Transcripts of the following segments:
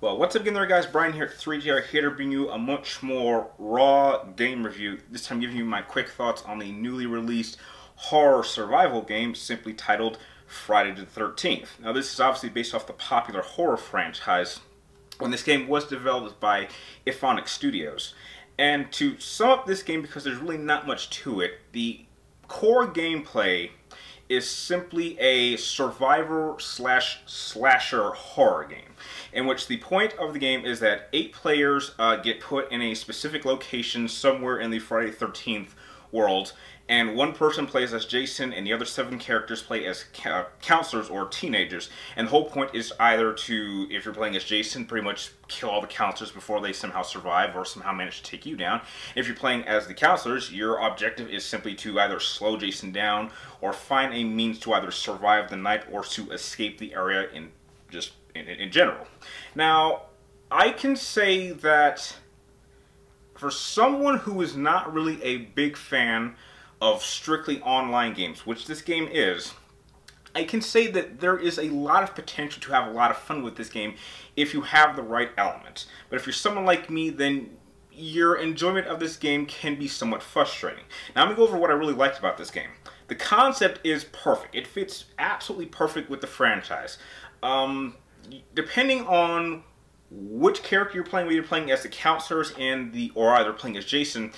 Well, what's up again there, guys? Brian here at 3GR, here to bring you a much more raw game review. This time giving you my quick thoughts on the newly released horror survival game simply titled Friday the 13th. Now, this is obviously based off the popular horror franchise when this game was developed by Iphonic Studios. And to sum up this game, because there's really not much to it, the core gameplay is simply a survivor/slasher horror game, in which the point of the game is that 8 players get put in a specific location somewhere in the Friday the 13th world, and one person plays as Jason and the other 7 characters play as counselors or teenagers. And the whole point is either to, if you're playing as Jason, pretty much kill all the counselors before they somehow survive or somehow manage to take you down. If you're playing as the counselors, your objective is simply to either slow Jason down or find a means to either survive the night or to escape the area in general. Now, I can say that for someone who is not really a big fan of strictly online games, which this game is, I can say that there is a lot of potential to have a lot of fun with this game if you have the right element. But if you're someone like me, then your enjoyment of this game can be somewhat frustrating. Now, I'm going to go over what I really liked about this game. The concept is perfect. It fits absolutely perfect with the franchise. Depending on which character you're playing, whether you're playing as the counselors or either playing as Jason,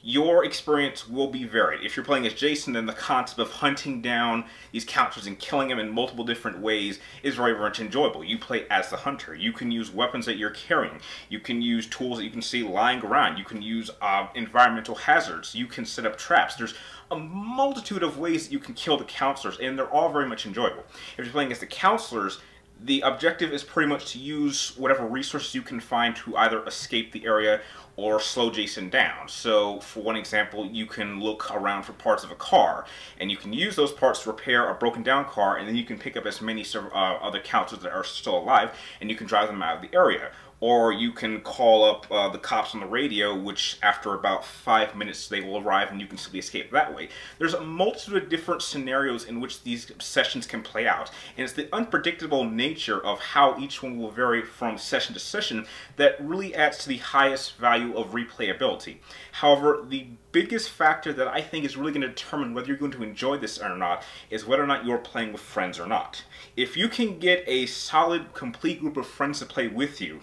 your experience will be varied. If you're playing as Jason, then the concept of hunting down these counselors and killing them in multiple different ways is very much enjoyable. You play as the hunter. You can use weapons that you're carrying. You can use tools that you can see lying around. You can use environmental hazards. You can set up traps. There's a multitude of ways that you can kill the counselors, and they're all very much enjoyable. If you're playing as the counselors, the objective is pretty much to use whatever resources you can find to either escape the area or slow Jason down. So, for one example, you can look around for parts of a car, and you can use those parts to repair a broken down car, and then you can pick up as many other counselors that are still alive, and you can drive them out of the area. Or you can call up the cops on the radio, which after about 5 minutes they will arrive and you can simply escape that way. There's a multitude of different scenarios in which these sessions can play out. And it's the unpredictable nature of how each one will vary from session to session that really adds to the highest value of replayability. However, the biggest factor that I think is really going to determine whether you're going to enjoy this or not is whether or not you're playing with friends or not. If you can get a solid, complete group of friends to play with you,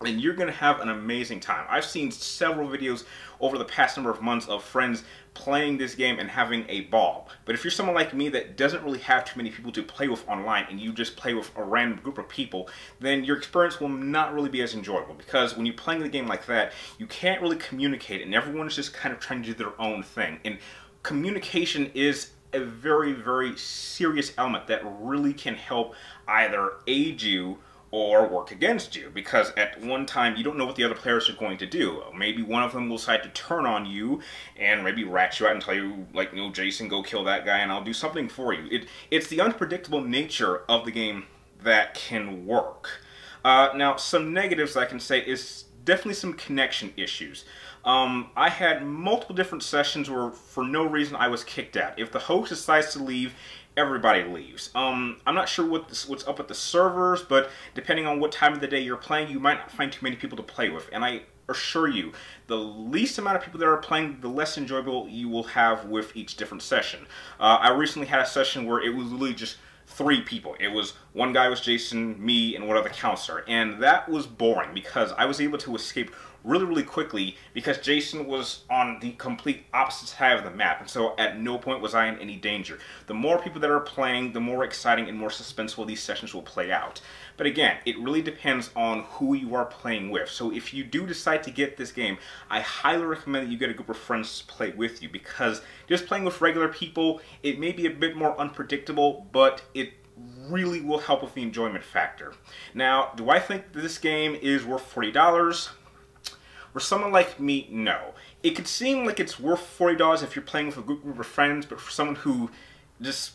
then you're going to have an amazing time. I've seen several videos over the past number of months of friends playing this game and having a ball. But if you're someone like me that doesn't really have too many people to play with online and you just play with a random group of people, then your experience will not really be as enjoyable, because when you're playing the game like that, you can't really communicate and everyone's just kind of trying to do their own thing. And communication is a very, very serious element that really can help either aid you or work against you, because at one time you don't know what the other players are going to do. Maybe one of them will decide to turn on you and maybe rat you out and tell you, like, you know, Jason, go kill that guy and I'll do something for you. It's the unpredictable nature of the game that can work. Now, some negatives I can say is definitely some connection issues. I had multiple different sessions where for no reason I was kicked out. If the host decides to leave, everybody leaves. I'm not sure what's up with the servers, but depending on what time of the day you're playing, you might not find too many people to play with. And I assure you, the least amount of people that are playing, the less enjoyable you will have with each different session. I recently had a session where it was literally just 3 people. It was one guy was Jason, me, and one other counselor. And that was boring because I was able to escape really, really quickly because Jason was on the complete opposite side of the map, and so at no point was I in any danger. The more people that are playing, the more exciting and more suspenseful these sessions will play out. But again, it really depends on who you are playing with. So if you do decide to get this game, I highly recommend that you get a group of friends to play with you, because just playing with regular people, it may be a bit more unpredictable, but it really will help with the enjoyment factor. Now, do I think this game is worth $40? For someone like me, no. It could seem like it's worth $40 if you're playing with a group of friends, but for someone who just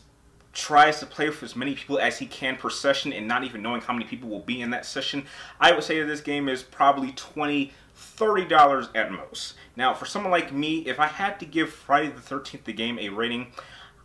tries to play with as many people as he can per session and not even knowing how many people will be in that session, I would say that this game is probably $20, $30 at most. Now, for someone like me, if I had to give Friday the 13th the game a rating,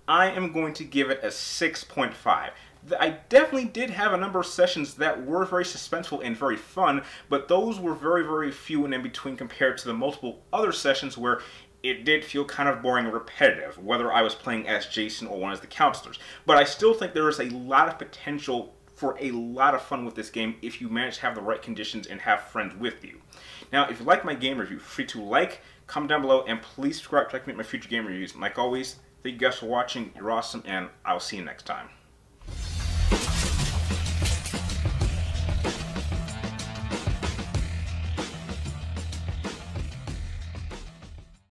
I am going to give it a 6.5. I definitely did have a number of sessions that were very suspenseful and very fun, but those were very, very few and in between compared to the multiple other sessions where it did feel kind of boring and repetitive, whether I was playing as Jason or one as the counselors. But I still think there is a lot of potential for a lot of fun with this game if you manage to have the right conditions and have friends with you. Now, if you like my game review, feel free to like, comment down below, and please subscribe to make my future game reviews. And like always, thank you guys for watching. You're awesome, and I'll see you next time.